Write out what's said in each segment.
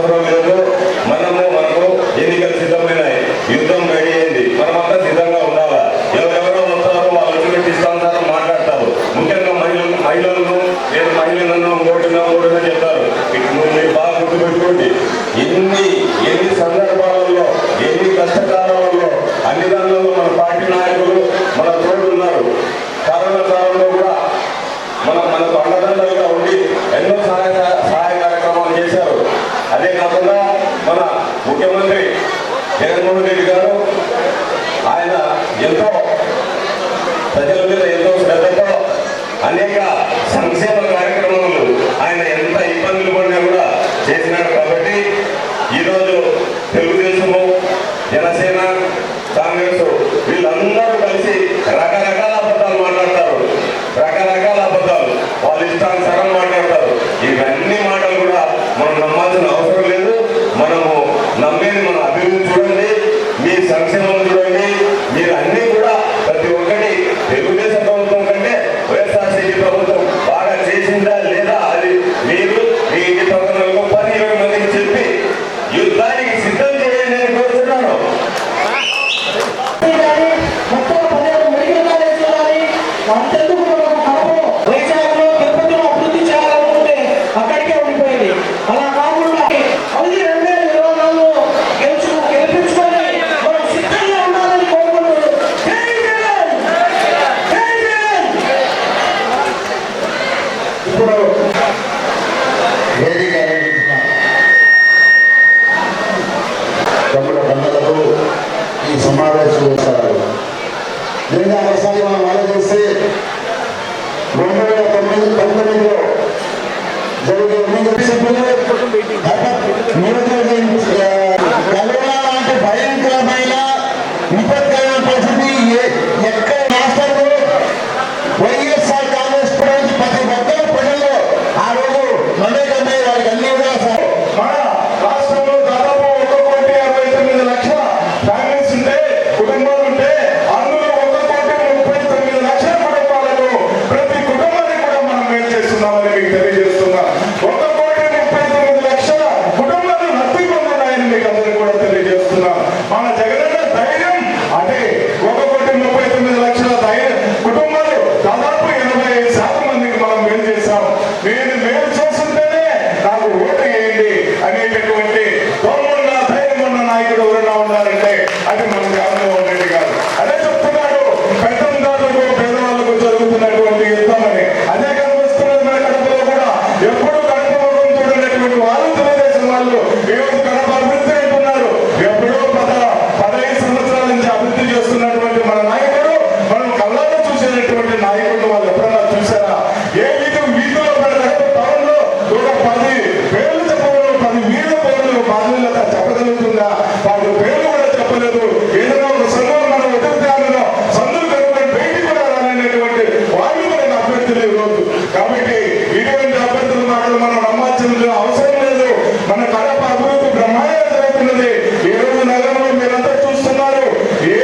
అవసరం లేదు. మనకు ఎన్నికలు సిద్ధమైనాయి, యుద్ధం రెడీ అయింది, మనమంతా సిద్ధంగా ఉండాలా. ఎవరెవరో వస్తారో వాళ్ళు వచ్చి ఇస్తాను మాట్లాడతారు. ముఖ్యంగా మహిళలను నేను మహిళలను ఓటుగా చెప్తారు. మీరు బాగా గుర్తుపెట్టుకోండి. ఎన్ని సందర్భాలలో ఎన్ని కష్టకాలంలో అన్ని దానిలో మన పార్టీ నాయకులు మన తోడు ఉన్నారు. కరోనా కాలంలో కూడా మనకు అండదండలుగా ఉండి ఎన్నో సహాయ కార్యక్రమాలు చేశారు. అదే కాకుండా మన ముఖ్యమంత్రి జగన్మోహన్ రెడ్డి గారు ఆయన ఎంతో ప్రజల మీద ఎంతో శ్రద్ధతో అనేక సంక్షేమ కార్యక్రమాలు ఆయన ఎంత ఇబ్బందులు పడినా కూడా చేసినాడు. కాబట్టి ఈరోజు తెలుగుదేశము, జనసేన, కాంగ్రెస్ వీళ్ళందరూ కలిసి రకరకాల అబద్ధాలు మాట్లాడతారు. రకరకాల అబద్ధాలు వాళ్ళు ఇష్టానుసారం మాట్లాడతారు. ఇవన్నీ మాటలు కూడా మనం నమ్మాల్సిన అవసరం లేదు. మనము నమ్మేది మన అభివృద్ధి చూడండి, మీ సంక్షేమం చూడండి. మీరు అన్నీ కూడా ప్రతి ఒక్కటి తెలుగుదేశం ప్రభుత్వం కంటే వైఎస్ఆర్సీపీ ప్రభుత్వం బాగా చేసిందా లేదా అది మీరు మీ ఇంటి పక్కన 10-20 మందికి చెప్పి యుద్ధానికి సిద్ధం చేయండి అని కోరుతున్నాను. ఈ సమావేశం చేస్తారు. నిన్న ఒకసారి మనం ఆలోచిస్తే 2019లో జరిగే కరోనా లాంటి భయంకరమైన విపత్కరమైన పరిస్థితి ఎక్కడ రాష్ట్రంలో వైఎస్ఆర్ కాంగ్రెస్ ప్రతి ఒక్కరు ప్రజల్లో ఆ రోజు మండేకమ్మే వారికి అన్ని కూడా మన రాష్ట్రంలో దాదాపు 1,69,00,000 ఫ్యామిలీస్ ఉంటే, కుటుంబాలు ఉంటే, అందులో 1,39,00,000 కుటుంబాలకు ప్రతి కుటుంబాన్ని కూడా మనం మేలు చేస్తున్నామని మీకు తెలియజేస్తున్నా. 1,39,00,000 కుటుంబాలు లబ్ధి పొందుతున్నాయని మీకు అందరికీ కూడా తెలియజేస్తున్నా. మన జగనన్న ధైర్యం అంటే 1,39,00,000 ధైర్యం కుటుంబాలు దాదాపు 85% మందికి మనం మేలు చేశాం. నేను మేలు చేస్తుంటేనే నాకు ఓటు వేయండి అనేటటువంటి దమ్మున్న ధైర్యం ఉన్న నాయకుడు ఎవరైనా ఉన్నారంటే అది మన జగన్మోహన్ రెడ్డి గారు. అదే చెప్తున్నాడు, పెద్దందారులకు పేదవాళ్ళకు జరుగుతున్నటువంటి యుద్ధం అని. అదే కనిపిస్తున్నది మన కడపలో కూడా. ఎప్పుడు కడప ముఖం చూడనటువంటి వాళ్ళు తెలుగుదేశం వాళ్ళు ఈరోజు కడప అభివృద్ధి అంటున్నారు. ఎప్పుడో 15 సంవత్సరాల నుంచి అభివృద్ధి చేస్తున్నటువంటి మన నాయకుడు, మనం కళ్ళలో చూసేటటువంటి నాయకుడు వాళ్ళు ఎప్పుడన్నా చూసారా? ఏ వీధిలో టౌన్ లో ఒక 10 పేర్లు చెప్పలేదు, 10 వీధుల పేర్లు బాధ్యులత చెప్పగలుగుతుందా? వాటి పేర్లు కూడా చెప్పలేదు. ఏదైనా ఒక సంఘం మనం ఎదుర్కొన్నాలో సందులు కనుకొని బయటికి కూడా రానటువంటి వాళ్ళు మన అభ్యర్థులు ఈరోజు. కాబట్టి ఇటువంటి అభ్యర్థుల మాటలు మనం నమ్మాల్సిన అవసరం లేదు. మన కడప అభివృద్ధి బ్రహ్మాండంగా జరుగుతున్నది. ఈ రోజు నగరంలో మీరంతా చూస్తున్నారు. ఏ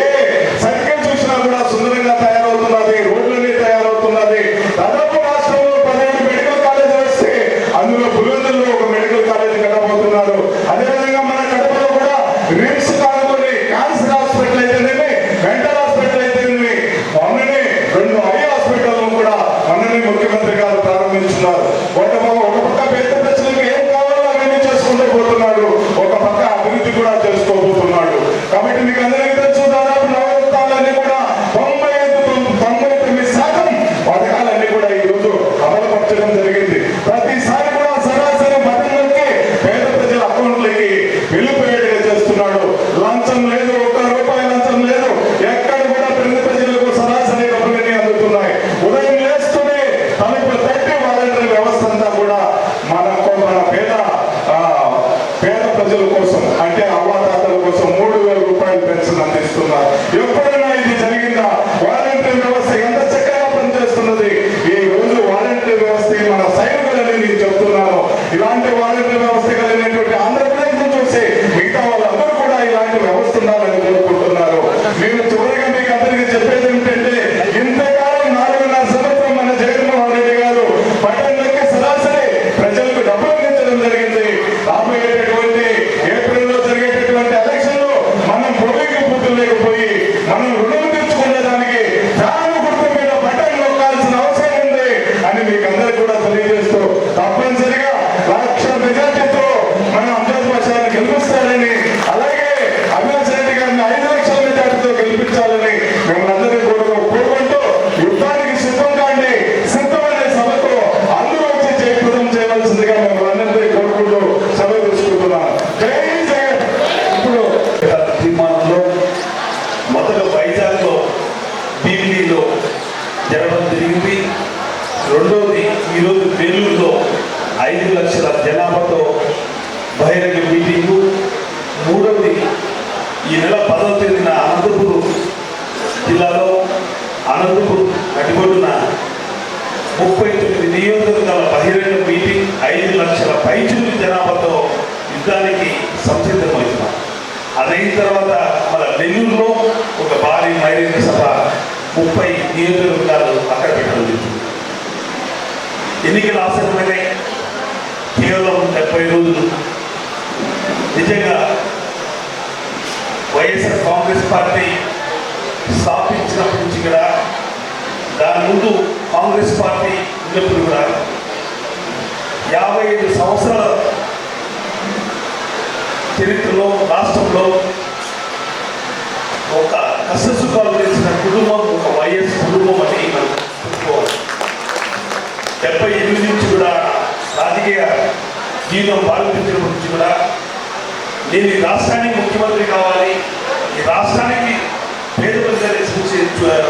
సర్కిల్ చూసినా కూడా సుందరంగా తయారవుతున్నది, రోడ్లన్నీ తయారవుతున్నది. దాదాపు రాష్ట్రంలో 15 మెడికల్ కాలేజీలు వస్తే అందులో పులివెందుల్లో ఒక మెడికల్ కాలేజీ కట్టబోతున్నారు. అదేవిధంగా మన కడపలో కూడా రిమ్స్ కానుకొని క్యాన్సర్ హాస్పిటల్ అయితేనేమి, మెంటల్ హాస్పిటల్ అయితేనేమి, మొన్ననే 2 ఐ హాస్పిటల్ కూడా మొన్ననే ముఖ్యమంత్రి గారు ప్రారంభించున్నారు. ఒక పక్క పేద ప్రజలకు ఏం కావాలో అవన్నీ చేసుకుంటూ పోతున్నాడు, ఒక పక్క అభివృద్ధి కూడా చేసుకోబోతున్నాడు. కాబట్టి మీకు అందరికీ తెలుసు, దాదాపు నవరత్నాలన్నీ కూడా 99% పథకాలన్నీ కూడా ఈ రోజు అమలుపరచడం జరిగింది. ప్రతిసారి కూడా సరాసరి బటన్లకి పేద ప్రజల అకౌంట్లకి వెళ్ళిపోయేట్టుగా చేస్తున్నాడు. లంచం లేదు, ₹1 లంచం లేదు. ఎక్కడ కూడా పేద ప్రజలకు సరాసరి డబ్బులన్నీ అందుతున్నాయి. ఉదయం లేస్తూనే తలుపులు తట్టి వాలంటీర్ వ్యవస్థ అంతా కూడా రెండవది ఈరోజు నెల్లూరులో 5 లక్షల జనాభాతో బహిరంగ మీటింగు. మూడవది ఈ నెల 10వ తేదీన అనంతపురం జిల్లాలో అనంతపురం నడిబొడ్డున 39 నియోజకవర్గాల బహిరంగ మీటింగ్ 5 లక్షల పైచులు జనాభాతో యుద్ధానికి సంసిద్ధమవుతున్నాం. అదైన తర్వాత మన నెల్లూరులో ఒక భారీ బహిరంగ సభ 30 నియోజకవర్గాలు అక్కడ పెట్టడం జరుగుతుంది. ఎన్నికల ఆసన్నమైన కేవలం 70 రోజులు. నిజంగా వైఎస్ఆర్ కాంగ్రెస్ పార్టీ స్థాపించినప్పటి నుంచి కూడా, దాని ముందు కాంగ్రెస్ పార్టీ ఉన్నప్పుడు కూడా 55 సంవత్సరాల చరిత్రలో రాష్ట్రంలో ఒక కష్టసుఖాలు తెలిసిన కుటుంబం ఒక వైఎస్ కుటుంబం అని మనం చెప్పుకోవాలి. 78 నుంచి కూడా రాజకీయ జీవితం ప్రారంభించినప్పటి నుంచి కూడా నేను ఈ రాష్ట్రానికి ముఖ్యమంత్రి కావాలి, ఈ రాష్ట్రానికి పేద ప్రజలు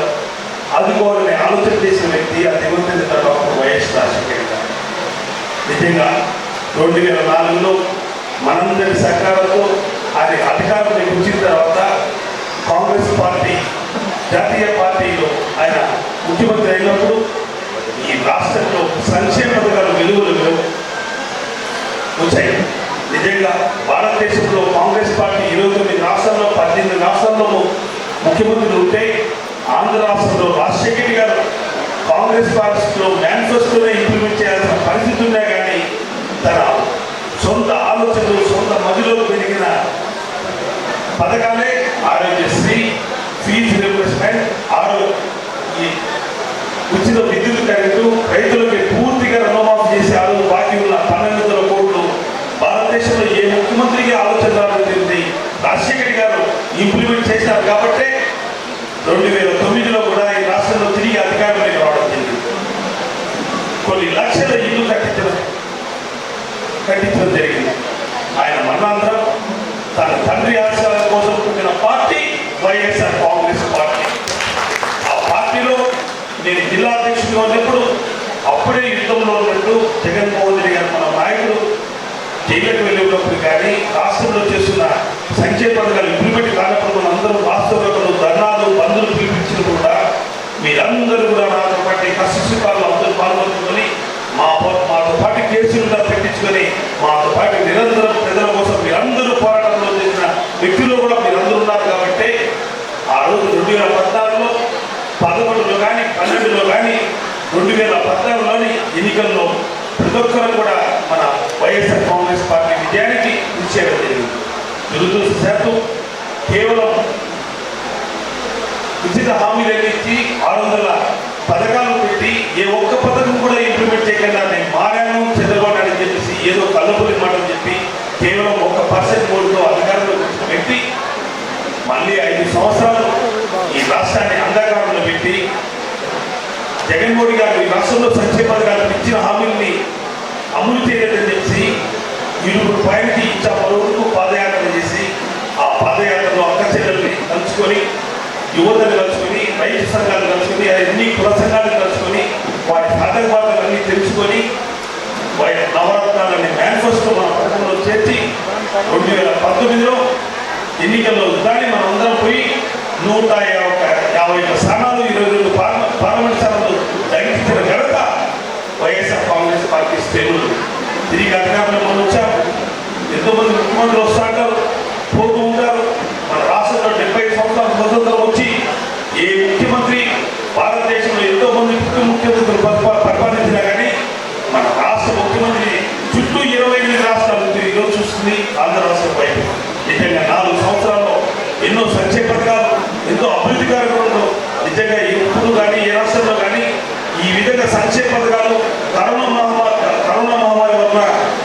ఆదుకోవాలని ఆలోచన చేసిన వ్యక్తి ఆ దివంగత డాక్టర్ వైఎస్ రాజశేఖర గారు. నిజంగా 2004లో మనందరి సహకారంతో ఆయన అధికారంలోకి వచ్చిన తర్వాత కాంగ్రెస్ పార్టీ జాతీయ పార్టీలో ఆయన ముఖ్యమంత్రి అయినప్పుడు ఈ రాష్ట్రంలో సంక్షేమ పథకాలు వెలుగులు వచ్చాయి. నిజంగా భారతదేశంలో కాంగ్రెస్ పార్టీ 29 రాష్ట్రాల్లో 18 రాష్ట్రాల్లో ముఖ్యమంత్రులు ఉంటే, ఆంధ్ర రాష్ట్రంలో రాజశేఖర్ గారు కాంగ్రెస్ పార్టీలో మేనిఫెస్టోనే ఇంప్లిమెంట్ చేయాల్సిన పరిస్థితి ఉన్నా కానీ తన సొంత ఆలోచనలు సొంత మదిలో పెరిగిన పథకాలే ఆరోగ్యశ్రీ, ఫీజు రియంబర్స్మెంట్, ఉచిత విద్యుత్ కరెంటు, రైతులకి పూర్తిగా రుణమాఫీ చేశారు. బాకీ ఉన్న 1200 కోట్లు భారతదేశంలో ఏ ముఖ్యమంత్రికి ఆలోచన రాబోతుంది రాజశేఖర్ గారు ఇంప్లిమెంట్ చేశారు. కాబట్టి 2009లో కూడా ఈ రాష్ట్రంలో తిరిగి అధికారంలోకి రావడం జరిగింది. కొన్ని లక్షల ఇల్లు కట్టించడం జరిగింది. ఆయన మరణాంతరం తన తండ్రి ఆశయాల కోసం పుట్టిన పార్టీ వైఎస్ఆర్ కాంగ్రెస్ పార్టీ. ఆ పార్టీలో నేను జిల్లా అధ్యక్షుడిగా ఉన్నప్పుడు అప్పుడే యుద్ధంలో ఉన్నట్టు జగన్మోహన్ రెడ్డి గారు మన నాయకుడు జైలుకు వెళ్ళినప్పుడు కానీ రాష్ట్రంలో చేస్తున్న సంక్షేమ పథకాలు ఇంప్లిమెంట్ కానప్పుడు అందరూ వాస్తవంలో ధర్నాలు బంధువులు పిలిపించినప్పుడు కూడా మీరందరూ కూడా నాతో పాటు కష్టసుఖాలు అందరూ పాల్గొనుకొని మాతో పాటు కేసులు పెట్టించుకొని మాతో పాటు నిరంతరం ప్రజల కోసం మీరందరూ పోరాటంలో చేసిన వ్యక్తులు కూడా మీరందరూ ఉన్నారు. కాబట్టి ఆ రోజు 2014లో 11లో కానీ 12లో కానీ 2014లోని ఎన్నికల్లో ప్రతి ఒక్కరు కూడా మన వైఎస్ఆర్ కాంగ్రెస్ పార్టీ విజయానికి కృషి చేయడం జరిగింది. దురదృష్టవశాత్తు కేవలం ఉచిత హామీలు ఇచ్చి 600 పథకాలు పెట్టి ఏ ఒక్క పథకం కూడా ఇంప్లిమెంట్ చేయకుండా నేను మారాను చంద్రబాబు చెప్పేసి ఏదో కలుపులు ఇవ్వడం చెప్పి కేవలం 1% ఓటుతో అధికారంలోకి వచ్చిన వ్యక్తి మళ్ళీ 5 సంవత్సరాలు ఈ రాష్ట్రాన్ని అంధకారంలో పెట్టి జగన్మోహన్ గారు ఈ రాష్ట్రంలో సంక్షేమ పథకాలు ఇచ్చిన హామీల్ని అమలు చేయలేదని చెప్పి 20 రూపాయలకి ఇచ్చా మరొకరు పాదయాత్ర చేసి ఆ పాదయాత్రలో అక్క చెల్లెల్ని కలుసుకొని, యువతను కలుసుకొని, రైతు సంఘాలు కలుసుకొని, అన్ని కుల సంఘాలను కలుసుకొని వారి సాధకబాధలన్నీ తెలుసుకొని వారి నవరత్నాలన్నీ మేనిఫెస్టో మన పథకంలో చేర్చి 2019లో ఎన్నికల్లో దాన్ని మనం అందరం పోయి 151 స్థానాలు 22 పార్లమెంట్ స్థానాలు దక్కించిన ఘనత వైఎస్ఆర్ కాంగ్రెస్ పార్టీ శ్రేణులు. తిరిగి అధికారంలో మనం వచ్చాము. ఎంతోమంది ముఖ్యమంత్రులు వస్తూ ఉంటారు, పోతూ ఉంటారు. మన రాష్ట్రంలో 75 సంవత్సరాల స్వతంత్రం వచ్చి ఏ ముఖ్యమంత్రి భారతదేశంలో ఎంతోమంది ముఖ్యమంత్రులు పరిపాలించినా కానీ మన రాష్ట్ర ముఖ్యమంత్రి చుట్టూ 28 రాష్ట్రాలు ఈరోజు చూస్తుంది ఆంధ్ర రాష్ట్రం వైపు. నిజంగా 4 సంవత్సరాల్లో ఎన్నో సంక్షేమ పథకాలు, ఎంతో అభివృద్ధి కార్యక్రమాలు నిజంగా ఎప్పుడు కానీ ఏ రాష్ట్రంలో కానీ ఈ విధంగా సంక్షేమ పథకాలు కరోనా మహమ్మారి వల్ల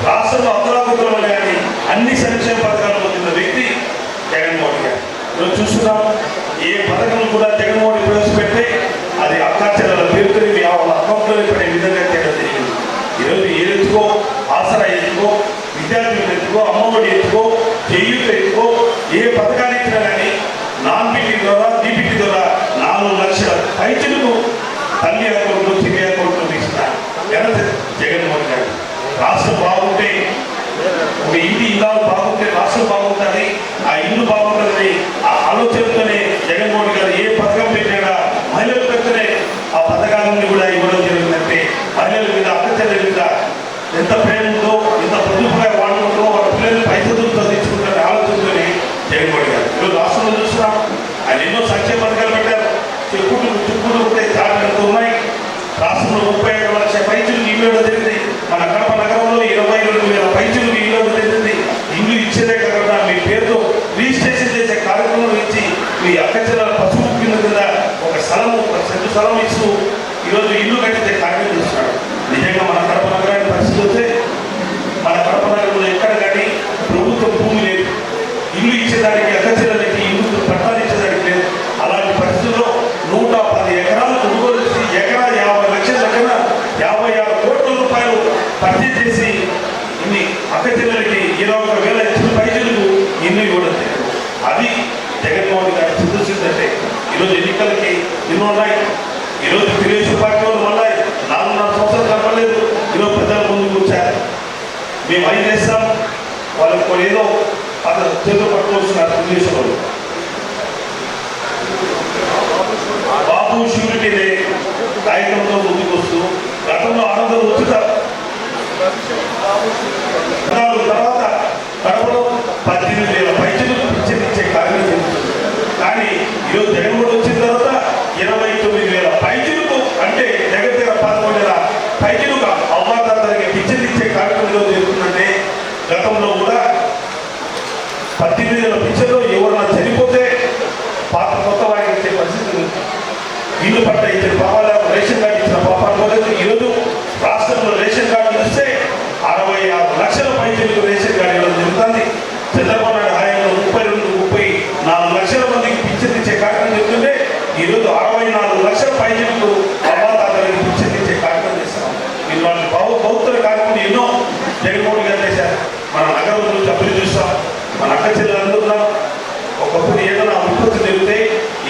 రాష్ట్రంలో అతలాకుతలం కానీ అన్ని సంక్షేమ పథకాలు పొందిన వ్యక్తి జగన్మోహన్ గారు. ఈరోజు చూస్తున్నాం ఏ పథకం కూడా జగన్మోహన్ ప్రవేశపెడితే అది అక్కాచెల్లెల పేరుతో మీ అకౌంట్లో పడే విధంగా చేయడం జరిగింది. ఈరోజు ఎత్తుకో, ఆసరా ఎత్తుకో, విద్యార్థులు ఎత్తుకో, అమ్మఒడి ఎత్తుకో, చేయూత ఎత్తుకో, ఏ పథకాలు ఇచ్చినా కానీ నాన్-బీటీ ద్వారా DBT ద్వారా 4 లక్షల పైచులకు తల్లి అకౌంట్లో చెల్లి అకౌంట్లో ఇస్తున్నారు. రాష్ట్రం బాగుంటే ఒక ఇంటి ఇల్లాలు బాగుంటే రాష్ట్రం బాగుంటుంది, ఆ ఇల్లు బాగుంటుందని ఆ ఆలోచనతోనే జగన్మోహన్ గారు ఏ పథకం పెట్టాడా మహిళల పెద్దనే ఆ పథకాలన్నీ కూడా ఇవ్వడం జరిగిందంటే మహిళల మీద అక్కచెల్లెల మీద ఎంత ప్రేమ ఉందో, ఎంత పొదుపుగా వాడుకుంటూ వాళ్ళ పిల్లల్ని పై చదువులు చదివించుకుంటారనే ఆలోచనతోనే జగన్మోహన్ గారు ఈరోజు రాష్ట్రంలో చూస్తున్నాం. ఆయన ఎన్నో సంక్షేమ పథకాలు పెట్టారు. చుట్టూ ఉంటే చాటుతో ఉన్నాయి. రాష్ట్రంలో 37 లక్షల పైచులకు ఇల్లు ఇవ్వడం జరిగింది. మన కడప నగరంలో 22,000 పైచులకు ఇల్లు ఇవ్వడం జరిగింది. ఇల్లు ఇచ్చేదే కాకుండా మీ పేరుతో రిజిస్ట్రేషన్ చేసే కార్యక్రమం ఇచ్చి మీ అక్కచెల్లెల పసుపు కింద ఒక స్థలము, ఒక సెంటు స్థలం ఇస్తూ ఈరోజు ఇల్లు కట్టించే కార్యక్రమం చేస్తున్నాడు. నిజంగా మన కడప నగరాన్ని పరిస్థితి వస్తే మన కడప నగరంలో ఎక్కడ కానీ ప్రభుత్వం భూమి లేదు, ఇల్లు ఇచ్చేదానికి అక్కచెల్లెలకి ఇల్లు పట్టాలు ఇచ్చేదానికి లేదు. అలాంటి పరిస్థితుల్లో 110 ఎకరాలు కొనుగోలు చేసి ఎకరా 50 లక్షల దగ్గర 56 కోట్ల రూపాయలు పర్చేజ్ చేసి ఇన్ని అక్కచెల్లెలకి 21,000 ఇచ్చిన పైసలకు ఇల్లు ఇవ్వడం జరిగింది. అది జగన్మోహన్ గారి చిత్తశుద్ధి అంటే. ఈరోజు ఎన్నికలకి ఎన్నో ఉన్నాయి. ఈరోజు తెలుగుదేశం పార్టీ వాళ్ళు మళ్ళీ 4.5 సంవత్సరాలు కనపడలేదు. ఈరోజు ప్రజల ముందుకు వచ్చారు. మేము ఐదు చేస్తాం, వాళ్ళకి కొన్ని ఏదో అతను చేతులు పట్టుకొస్తున్నారు తెలుగుదేశం వాళ్ళు. బాబు షూరిటీ కార్యక్రమంతో ముందుకు వస్తూ గతంలో ఆనందం ఉచిత తర్వాత కడపలో 18,000 పైసలు ఇచ్చే కార్యక్రమం జరుగుతుంది. కానీ ఈరోజు జగన్మోహన్ వచ్చిన తర్వాత 29,000 పైసలకు అంటే దగ్గర 11,000 పైసలకు అవ్వాతాతలకి పిచ్చలు ఇచ్చే కార్యక్రమంలో జరుగుతుందంటే గతంలో కూడా 18,000 పిచ్చల్లో ఎవరన్నా చనిపోతే పాత కొత్త వారికి ఇచ్చే పరిస్థితి, ఇల్లు పట్ట ఇచ్చే పాపాల రేషన్ కార్డు ఇచ్చిన పాపాలు పోలేదు. ఈరోజు రాష్ట్రంలో రేషన్ కార్డు ఇస్తే 66 లక్షల పైసలకు రేషన్ కార్డు ఇవ్వడం జరుగుతుంది. చంద్రబాబు నాయుడు హయాంలో 34 లక్షల మందికి పింఛన్ ఇచ్చే కార్యక్రమం జరుగుతుంటే ఈరోజు 64 లక్షల పైసలకు అవ్వాతాతలకి పింఛన్ ఇచ్చే కార్యక్రమం చేస్తున్నాం. ఇలాంటి బౌద్ధ కార్యక్రమం ఎన్నో జగన్మోహన్ గారు చేశారు. మన నగరం గురించి అభివృద్ధి చూస్తాం. మన అక్క చెల్లెలు ఉన్నాం. ఒకప్పుడు ఏదైనా ఉత్పత్తి జరిగితే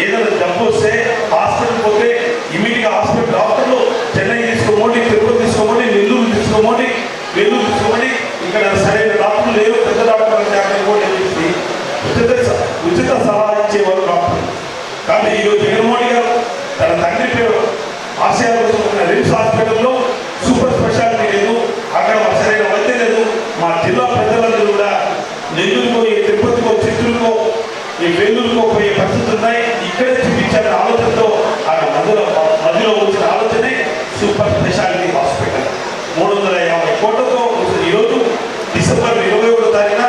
ఏదైనా జబ్బు వస్తే హాస్పిటల్ పోతే ఇమీడియట్గా హాస్పిటల్ డాక్టర్లు చెన్నై తీసుకోమోండి, తిరుపతి తీసుకోమోండి, నెల్లూరు తీసుకోమోండి, వెల్లూరు తీసుకోమని ఇక్కడ సరైన డాక్టర్లు లేవు, పెద్ద డాక్టర్లు చెప్పి ఉచిత సలహా ఇచ్చేవారు డాక్టర్లు. కానీ ఈరోజు జగన్మోహన్ గారు తన తండ్రి పేరు ఆశయాలు ఉన్న రిమ్స్ హాస్పిటల్లో సూపర్ స్పెషాలిటీ లేదు, అక్కడ సరైన వైద్యం లేదు. మా జిల్లా ప్రజలందరూ కూడా నెల్లూరుకో, తిరుపతికో, చిత్తూరుకో, ఈ వెల్లూరుకో పోయే పరిస్థితులు ఉన్నాయి. ఇక్కడే చూపించాలనే ఆలోచనతో ఆయన మధ్యలో వచ్చిన ఆలోచనే సూపర్ స్పెషాలిటీ హాస్పిటల్. 350 కోట్లతో ఈరోజు డిసెంబర్ 21వ తారీఖున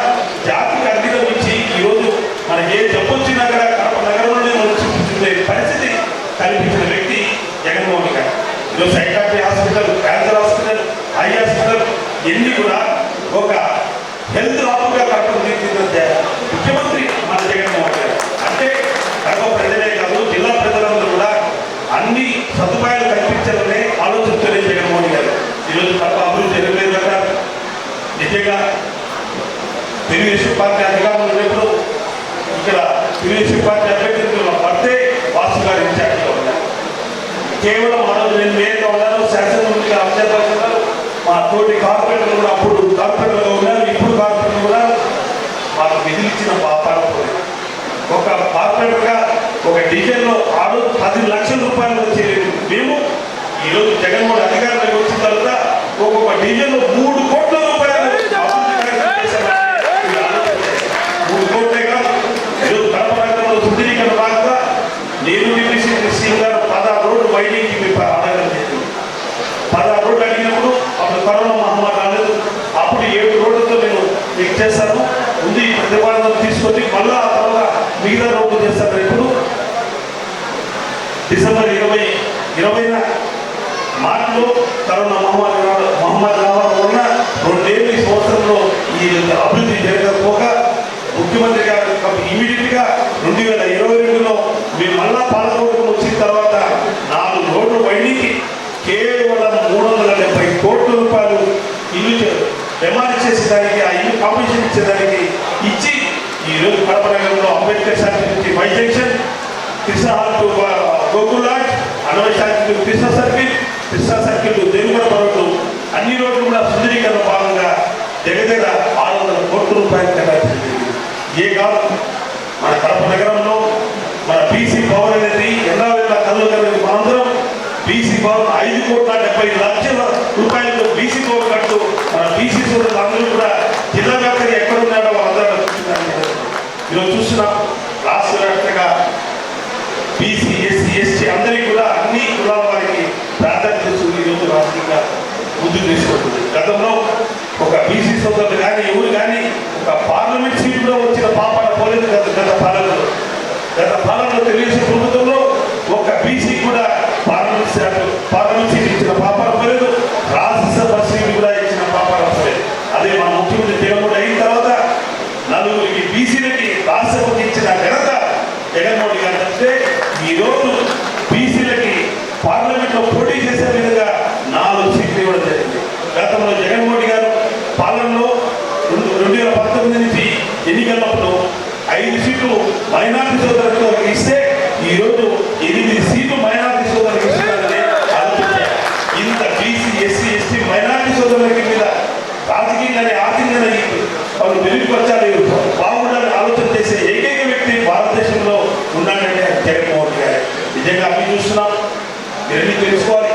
జాతికి అంకితం ఇచ్చి ఈరోజు మనకి ఏ జబ్బు వచ్చినా కూడా కడప నగరంలోనే మనం చూపించుకునే పరిస్థితి కల్పించిన వ్యక్తి జగన్మోహన్ గారు. ఈరోజు psychiatry hospital, cancer hospital, eye hospital ఎన్ని కూడా ఒక హెల్త్ హబ్గా కడప తీర్చిదిద్దిన ముఖ్యమంత్రి మన జగన్మోహన్ గారు. అంటే కడప ప్రజలే కాదు జిల్లా ప్రజలందరూ కూడా అన్ని సదుపాయాలు కల్పించాలనే ఆలోచనతోనే జగన్మోహన్ గారు ఈరోజు కడప అభివృద్ధి జరగలేదు అంటారు. నిజంగా తెలుగుదేశం పార్టీ అధికారంలో ఉన్నప్పుడు ఇక్కడ తెలుగుదేశం పార్టీ అభ్యర్థులు పడితే వాసు గారు ఇన్ఛార్జిగా ఉన్నారు. కేవలం ఆ రోజు నేను మేయర్గా ఉన్నాను, శాసనసభ్యులుగా అభ్యర్థులు, మా తోటి కార్పొరేటర్లు కూడా అప్పుడు కార్పొరేటర్గా ఉన్నారు, ఇప్పుడు కార్పొరేటర్ కూడా మాకు నిధులు ఇచ్చిన పాపాలు. ఒక కార్పొరేటర్గా ఒక డివిజన్లో ఆ రోజు 10 లక్షల రూపాయలు వచ్చేది మేము ఈరోజు జగన్మోహన్ అధికారంలోకి వచ్చిన తర్వాత ఒక్కొక్క డివిజన్లో 3 కోట్ల రూపాయలు 3 కోట్లే కాదు. ఈరోజు కడప నగరంలో సుందరీకరణ భాగంగా నేను డిప్యూటీ గారు 16 రోడ్లు వైడింగ్కి మీకు అడగడం జరిగింది. 16 రోడ్లు అడిగినప్పుడు అప్పుడు కరోనా మహమ్మారి రాలేదు. అప్పుడు 7 రోడ్లతో నేను మీకు చేస్తాను ఉంది ప్రతిపాదన తీసుకొని మళ్ళా ఆ తర్వాత మిగతా రోడ్లు చేస్తాను. ఇప్పుడు డిసెంబర్ 20 మార్చిలో కరోనా మహమ్మారి రావడం వలన 2 ఏళ్ళు ఈ సంవత్సరంలో ఈ అభివృద్ధి జరగకపోగా ముఖ్యమంత్రి గారు ఇమీడియట్గా 2022లో మేము మళ్ళా పాలకోటకు వచ్చిన తర్వాత 4 రోడ్లు వైండింగ్కి కేవలం 370 కోట్ల రూపాయలు ఇల్లు డిమాండ్ చేసేదానికి, ఆ ఇల్లు కాంపిటీషన్ ఇచ్చేదానికి ఇచ్చి ఈరోజు కడప నగరంలో అంబేద్కర్ సర్కిల్ నుంచి Y junction, Krishna hall to Gokul lodge, Anvay circle to Krishna circle to Devigada రోడ్లు అన్ని రోడ్లు కూడా సుందరీకరణ ఏ కాదు మన కడప నగరంలో మన బీసీ భవన్ అనేది ఎన్నాళ్ళ కళ్ళు కలిగి మనందరం బీసీ భవన్ 5,70,00,000 రూపాయలతో బీసీ భవన్ కట్టు మన బీసీ సోదరులు అందరూ కూడా జిల్లా వ్యాప్తంగా ఎక్కడున్నాడో అందరూ ఈరోజు చూస్తున్నాం. రాష్ట్ర వ్యాప్తంగా బీసీ ఎస్సీ ఎస్టీ అందరికీ కూడా అన్ని కులాల వారికి ప్రాధాన్యత ఇస్తుంది. ఈరోజు రాష్ట్రంగా ముందుకు తీసుకుంటుంది. గతంలో ఒక బీసీ సోదరులు కానీ ఎవరు కానీ ఒక పార్లమెంట్ సీట్లో వచ్చిన పాపాన పోలేదు. గత పాలనలో తెలుగుదేశం ప్రభుత్వంలో ఒక బీసీ కూడా పార్లమెంట్ సీట్ ఇచ్చిన పాపాన పోలేదు. రాజ్యసభ సీట్ కూడా ఇచ్చిన పాపాన పోలేదు. అదే మన ముఖ్యమంత్రి జగన్మోహన్ అయిన తర్వాత 4 బీసీలకి రాజ్యసభకి ఇచ్చిన ఘనత జగన్మోహన్ గారు అంటే ఈరోజు బీసీలకి పార్లమెంట్ లో పోటీ చేసే విధంగా 4 సీట్లు ఇవ్వడం జరిగింది. గతంలో జగన్మోహన్ గారు పాలనలో 2019 నుంచి ఎన్నికలప్పుడు 5 సీట్లు మైనార్టీ సోదరులకు ఇస్తే ఈరోజు 8 సీట్లు మైనార్టీ సోదరులకు ఇస్తున్నారని ఆలోచించారు. ఇంత బీసీ ఎస్సీ ఎస్టీ మైనార్టీ సోదరులకి మీద రాజకీయంగానే ఆర్థికంగానే వాళ్ళు మెరుగుపరచాలి బాగుండాలని ఆలోచన చేసే ఏకైక వ్యక్తి భారతదేశంలో ఉన్నాడంటే జగన్మోహన్ గారు. నిజంగా అవి చూస్తున్నాం. ఇవన్నీ తెలుసుకోవాలి.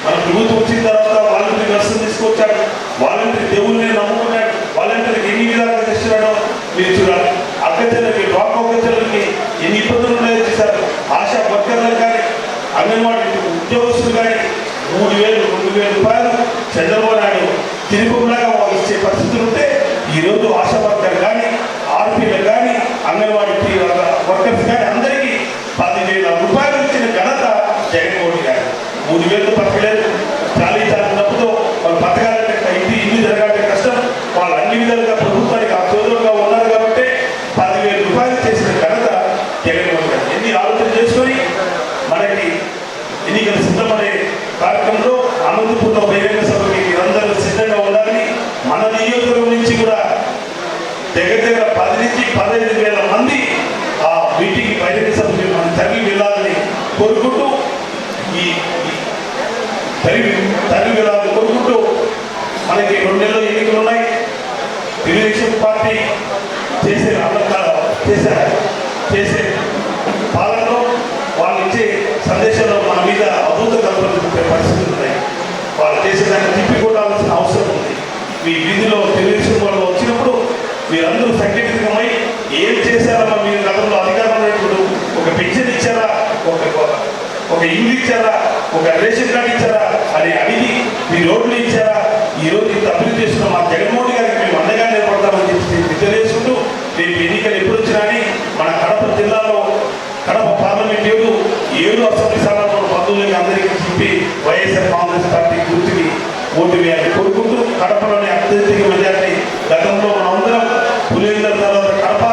మన ప్రభుత్వం వచ్చిన తర్వాత వాలంటరీ వ్యవస్థను తీసుకొచ్చాడు. వాలంటరీ దేవుళ్ళని నమ్ముకున్నాడు. వాలంటరీకి ఎన్ని విధాలుగా తెస్తున్నాడో మీరు చూడాలి. అక్కచెల్లకి డ్రాప్ అక్కచెల్లకి ఎన్ని ఇబ్బందులు ఉన్నాయో చూశారు. ఆశా వర్కర్లకు కానీ అంగన్వాడీ ఉద్యోగస్తులు కానీ 3,000, 2,000 రూపాయలు చంద్రబాబు నాయుడు తిరుగులాగా వాళ్ళు ఇచ్చే పరిస్థితులు ఉంటే ఈరోజు ఆశా వర్కర్ కానీ ఆర్పీలకు కానీ అంగన్వాడీ వర్కర్స్ కానీ అందరికీ 10,000 రూపాయలు ఇచ్చిన ఘనత జగన్మోహన్ గారు. 3,000 పక్కలేదు. చాలీ డబ్బుతో వాళ్ళు బతకాలంటే ఇల్లు జరగాలంటే కష్టం. వాళ్ళు అన్ని విధాలుగా ప్రభుత్వానికి ఆతోదరుగా ఉన్నారు కాబట్టి 10,000 రూపాయలు చేసిన ఘనత జగన్మోహన్ గారు. ఎన్ని ఆలోచన చేసుకొని మనకి ఎన్నికలు సిద్ధమనే కార్యక్రమంలో అనంతపూర్లో బహిరంగ సభకి మీరందరూ సిద్ధంగా ఉండాలని మన నియోజకవర్గం నుంచి కూడా దగ్గర 10 నుంచి 15,000 మంది ఆ మీటింగ్ బహిరంగ సభకి మనం తరలి వెళ్ళాలని కోరుకుంటూ తరలి వెళ్ళాలని కోరుకుంటూ మనకి 2 నెలలు ఎన్నికలు ఉన్నాయి. తెలుగుదేశం పార్టీ చేసే పాలనలో వాళ్ళు ఇచ్చే సందేశంలో మన మీద అద్భుత కల్పనలు చెప్పే పరిస్థితులు ఉన్నాయి. వాళ్ళు చేసేదాన్ని తిప్పికొట్టాల్సిన అవసరం ఉంది. మీ వీధిలో తెలుగుదేశం వాళ్ళు వచ్చినప్పుడు మీరందరూ సంఘటితమై ఏం చేశారమ్మా, మీరు గతంలో అధికారం ఉన్నప్పుడు ఒక పెన్షన్ ఇచ్చారా, ఒక ఇల్లు ఇచ్చారా, ఒక రేషన్ కార్డు ఇచ్చారా అని అడిగి మీ రోడ్లు ఇచ్చారా, ఈరోజు ఇంత అభివృద్ధి చేస్తున్న మా జగన్మోహన్ గారికి మేము అండగా నిలబడతామని చెప్పి తెలియజేసుకుంటూ రేపు ఎన్నికలు ఎప్పుడు వచ్చినా అని మన కడప జిల్లాలో కడప పార్లమెంట్ 7 అసెంబ్లీ స్థానాల్లో బంధువులకి అందరికీ చెప్పి వైఎస్ఆర్ కాంగ్రెస్ పార్టీ గుర్తుకి ఓటు వేయాలని కోరుకుంటూ కడపలోని అత్యధిక మెజార్టీ గతంలో మనం అందరం పులివెందుల తర్వాత కడప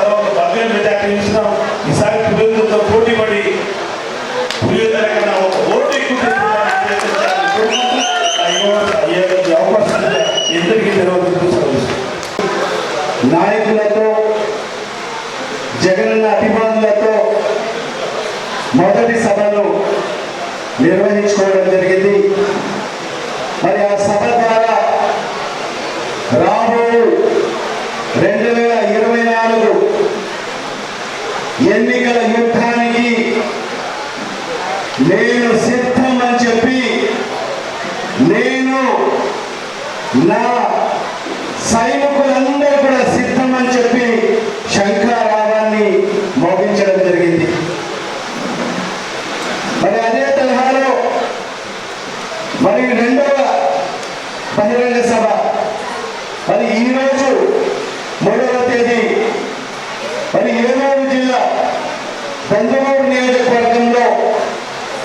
తర్వాత భవ్య మెజార్టీ చూసినాం. ఈసారి పులివెందులతో పోటీ పడి పులివెందుల కన్నా ఒక ఓటు ఎక్కువ అవకాశం ఎందరికీ తెలియదు. నాయకులతో జగనన్న అభిమానులతో మొదటి సభను నిర్వహించుకోవడం జరిగింది. మరి ఆ సభ ద్వారా రాబో 2024 ఎన్నికల యుద్ధానికి నేను సిద్ధం అని చెప్పి నేను నా సైనికులందరూ కూడా సిద్ధం అని చెప్పి శంఖారావాన్ని మోగించడం జరిగింది. మరి అదే తరహాలో మరి 2వ బహిరంగ సభ మరి ఈరోజు 3వ తేదీ మరి ఏలూరు జిల్లా బందమూరు నియోజకవర్గంలో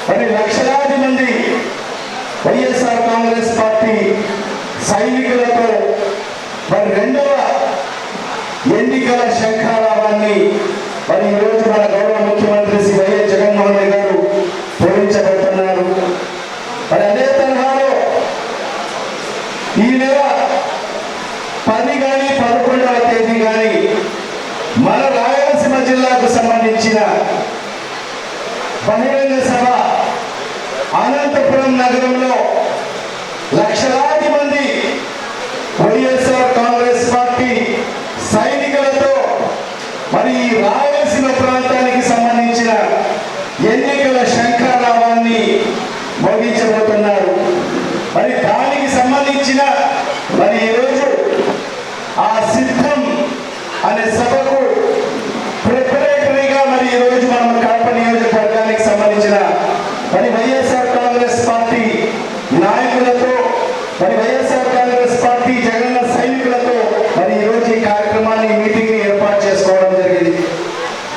మరి లక్షలాది మంది వైఎస్ఆర్ కాంగ్రెస్ పార్టీ సైనికులతో మరి 2వ ఎన్నికల శంఖారావాన్ని మరి ఈరోజు మన గౌరవ ముఖ్యమంత్రి శ్రీ వైఎస్ జగన్మోహన్ రెడ్డి గారు పూరించబడుతున్నారు. మరి అదే తరహాలో ఈ నెల 10 కానీ 11వ తేదీ కానీ మన రాయలసీమ జిల్లాకు సంబంధించిన బహిరంగ సభ అనంతపురం నగరంలో లక్షలాది మంది వైఎస్ఆర్ కాంగ్రెస్ పార్టీ సైనికుల మరి దానికి సంబంధించిన మరి ఈరోజు ఆ సిద్ధం అనే సభకు ప్రిపరేటరీగా మరి ఈరోజు మనం కడప నియోజకవర్గానికి సంబంధించిన మరి వైఎస్ఆర్ కాంగ్రెస్ పార్టీ నాయకులతో మరి వైఎస్ఆర్ కాంగ్రెస్ పార్టీ జగన్న సైనికులతో మరి ఈరోజు ఈ కార్యక్రమాన్ని మీటింగ్ ని ఏర్పాటు చేసుకోవడం జరిగింది.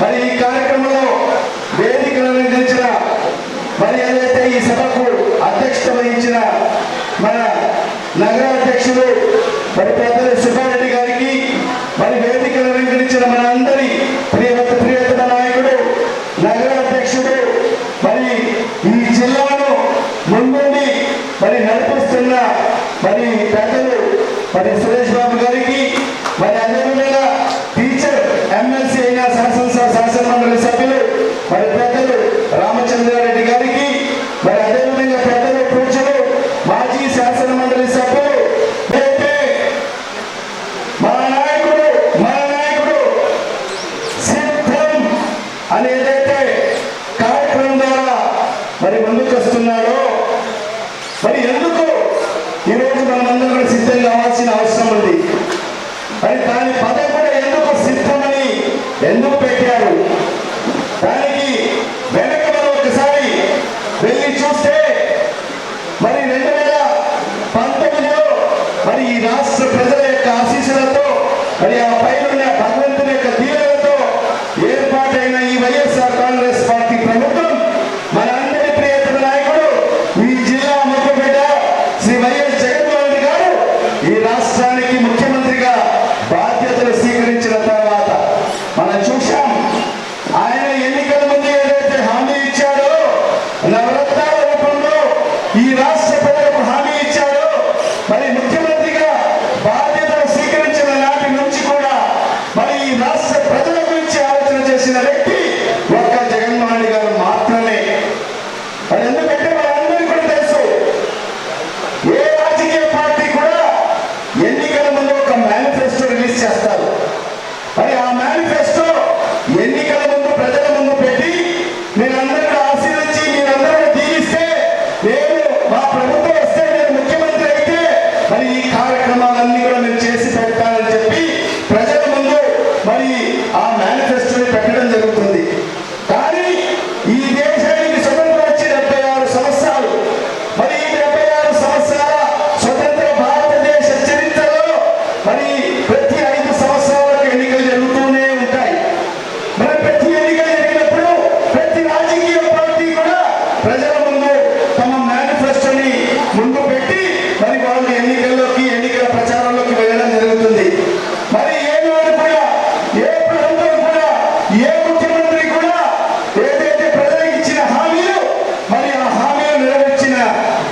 మరి ఈ కార్యక్రమంలో వేదికను నిర్మించిన మరి ఏదైతే ఈ సభకు అధ్యక్షత వహించిన మన నగర అధ్యక్షుడు మరి పెద్దలు సుబ్బారెడ్డి గారికి, మరి వేదికను నిర్మించిన మన అందరి ప్రియతమ నాయకుడు నగర అధ్యక్షుడు మరి ఈ జిల్లాను ముందుండి మరి నడిపిస్తున్న మరి పెద్దలు మరి సురేష్ బాబు గారికి, మరి అదేవిధంగా టీచర్ ఎమ్మెల్సీ అయిన శాసనమండలి సభ్యులు మరి పెద్దలు రామచంద్రారెడ్డి గారికి, మరి అదేవిధంగా పెద్దలు పూజలు మాజీ శాసనమండలి సభ్యులు మన నాయకుడు సిద్ధం అని ఏదైతే కార్యక్రమం ద్వారా మరి ముందుకు వస్తున్నాడో మరి ఎందుకు ఈరోజు మనమందరం కూడా సిద్ధం కావాల్సిన అవసరం ఉంది. మరి దాని పదం కూడా ఎందుకు సిద్ధమని ఎందుకు పెట్టారు, దానికి వెనక మనం ఒకసారి వెళ్ళి చూస్తే మరి 2019లో మరి ఈ రాష్ట్ర ప్రజల యొక్క ఆశీస్సులతో మరి ఆ పైన భగవంతుని యొక్క దీవెనలతో ఏర్పాటైన ఈ వైఎస్ఆర్ కాంగ్రెస్ పార్టీ ప్రభుత్వం మన అందరి ప్రియతమ నాయకుడు ఈ జిల్లా ముఖ్యమంత్రి శ్రీ వైఎస్ జగన్మోహన్ రెడ్డి గారు ఈ రాష్ట్రానికి ముఖ్యమంత్రిగా బాధ్యతలు స్వీకరించిన తర్వాత మనం చూశాం. ఆయన ఎన్నికల ముందు ఏదైతే హామీ ఇచ్చాడో నవరత్నాల రూపంలో ఈ రాష్ట్ర ప్రజలకు హామీ ఇచ్చాడో మరి ముఖ్యమంత్రిగా బాధ్యతలు స్వీకరించిన నాటి నుంచి కూడా మరి ఈ రాష్ట్ర ప్రజల గురించి ఆలోచన చేసిన వ్యక్తి ఒక్క జగన్మోహన్ రెడ్డి గారు మాత్రమే. మరి ఎందుకంటే మనందరికీ కూడా తెలుసు, ఏ రాజకీయ పార్టీ కూడా ఎన్నికల ముందు ఒక మేనిఫెస్టో రిలీజ్ చేస్తారు. మరి ఆ మేనిఫెస్టో ఎన్నికల ముందు ప్రజల ముందు పెట్టి మీరందరూ ఆశీర్వదించి మీరందరూ దీవిస్తే నేను మా ప్రభుత్వం వస్తే నేను ముఖ్యమంత్రి అయితే మరి ఈ కార్యక్రమాలన్నీ కూడా నేను చేసి పెడతానని చెప్పి ప్రజల ముందు మరి ఆ మేనిఫెస్టోని పెట్టడం జరుగుతుంది. కానీ ఈ దేశానికి స్వతంత్రం వచ్చి 76 సంవత్సరాలు, మరి ఈ 76 సంవత్సరాల స్వతంత్ర భారతదేశ చరిత్రలో మరి ప్రతి 5 సంవత్సరాలకు ఎన్నికలు జరుగుతూనే ఉంటాయి. మరి ప్రతి ఎన్నికలు జరిగినప్పుడు ప్రతి రాజకీయ పార్టీ కూడా ప్రజల ముందు తమ మేనిఫెస్టోని ముందు పెట్టి మరి వాళ్ళు ఎన్నికల ప్రచారంలోకి వెళ్ళడం జరుగుతుంది. మరి ఏనాడు కూడా ఏ ప్రభుత్వం కూడా ఏ ముఖ్యమంత్రి కూడా ఏదైతే ప్రజలకు ఇచ్చిన హామీలు మరి ఆ హామీలు నెరవేర్చిన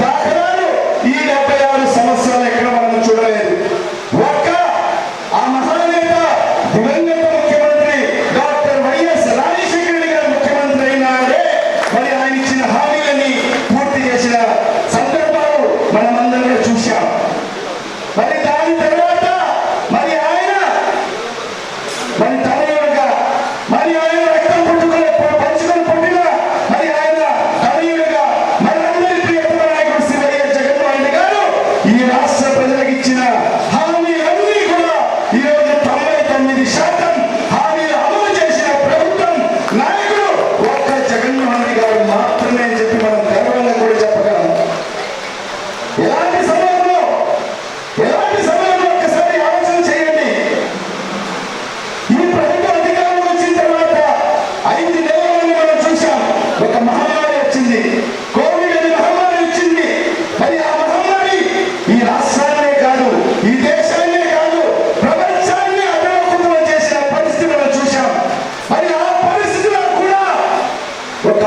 దాఖలాలు ఈ 76 సంవత్సరాలు ఎక్కడ మనం చూడలేదు. ఒక్క ఆ మహానేత దివంగత ముఖ్యమంత్రి డాక్టర్ వైఎస్ రాజశేఖర రెడ్డి గారు ముఖ్యమంత్రి అయినాడే మరి ఆయన ఇచ్చిన హామీలని పూర్తి చేసిన సందర్భాలు మనమందరం కూడా చూశాం. మరి దాని తర్వాత మరి ఆయన మరి తనయుడుగా మరి ఆయన రక్తం పంచుకొని పుట్టిన మరి ఆయన తనయుడుగా మనందరి ప్రియతమ నాయకుడు శ్రీ వైఎస్ జగన్మోహన్ రెడ్డి గారు ఈ రాష్ట్ర ప్రజలకు ఇచ్చిన హామీలన్నీ కూడా ఈరోజు 99% హామీలు అమలు చేసిన ప్రభుత్వం నాయకుడు ఒక్క జగన్మోహన్ రెడ్డి గారు మాత్రమే అని చెప్పి మనం గర్వంగా కూడా చెప్పగలం. ఎలాంటి సమయంలో ఒక్కసారి ఆలోచన చేయండి. ఈ ప్రభుత్వం అధికారంలో వచ్చిన తర్వాత 5 నెలలను మనం చూశాం. ఒక మహమ్మారి వచ్చింది, కోవిడ్ అనే మహమ్మారి వచ్చింది. మరి ఆ మహమ్మారి ఈ రాష్ట్రాన్నే కాదు, ఈ దేశాన్నే కాదు, ప్రపంచాన్ని అతలాకుతలం చేసిన పరిస్థితి మనం చూశాం. మరి ఆ పరిస్థితిలో కూడా ఒక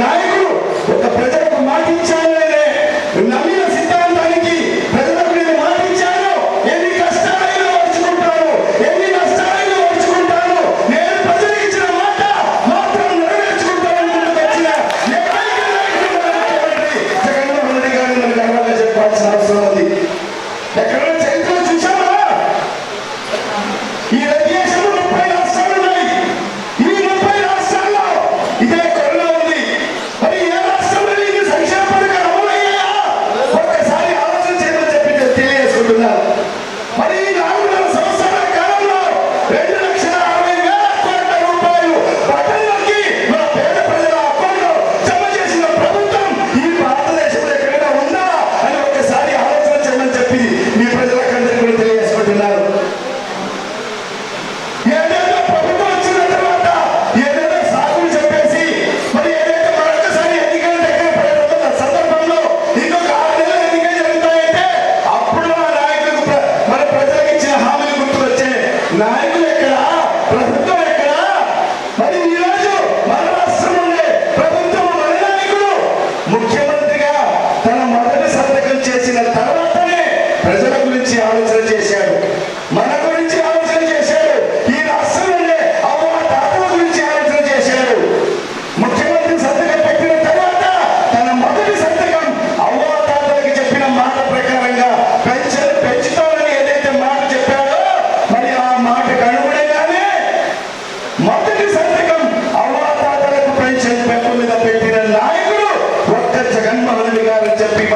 నాయకుడు ఒక ప్రజలకు మాటించాలనే నమ్మిన సిద్ధాంతానికి ప్రజలకు నేను మాటించాను, ఎన్ని కష్టాలైనా ఓర్చుకుంటాను, ఎన్ని నష్టాలైనా ఓర్చుకుంటాను, నేను ప్రజలకు ఇచ్చిన మాట మాత్రం నెరవేర్చుకుంటానని ముందుకు వచ్చిన ఏకైక నాయకుడు మన ముఖ్యమంత్రి జగన్మోహన్ రెడ్డి గారిని మనం గర్వంగా చెప్పాల్సిన అవసరం ఉంది. ఎక్కడైనా చరిత్రలో చూసామా? ఈ దేశంలో 30 రాష్ట్రాలు ఉన్నాయి. ఈ 30 రాష్ట్రాల్లో ఇదే కరోనా ఉంది. మరి ఏ రాష్ట్రంలో ఇది సంక్షేమ పథకాలు అమలయ్యాయా?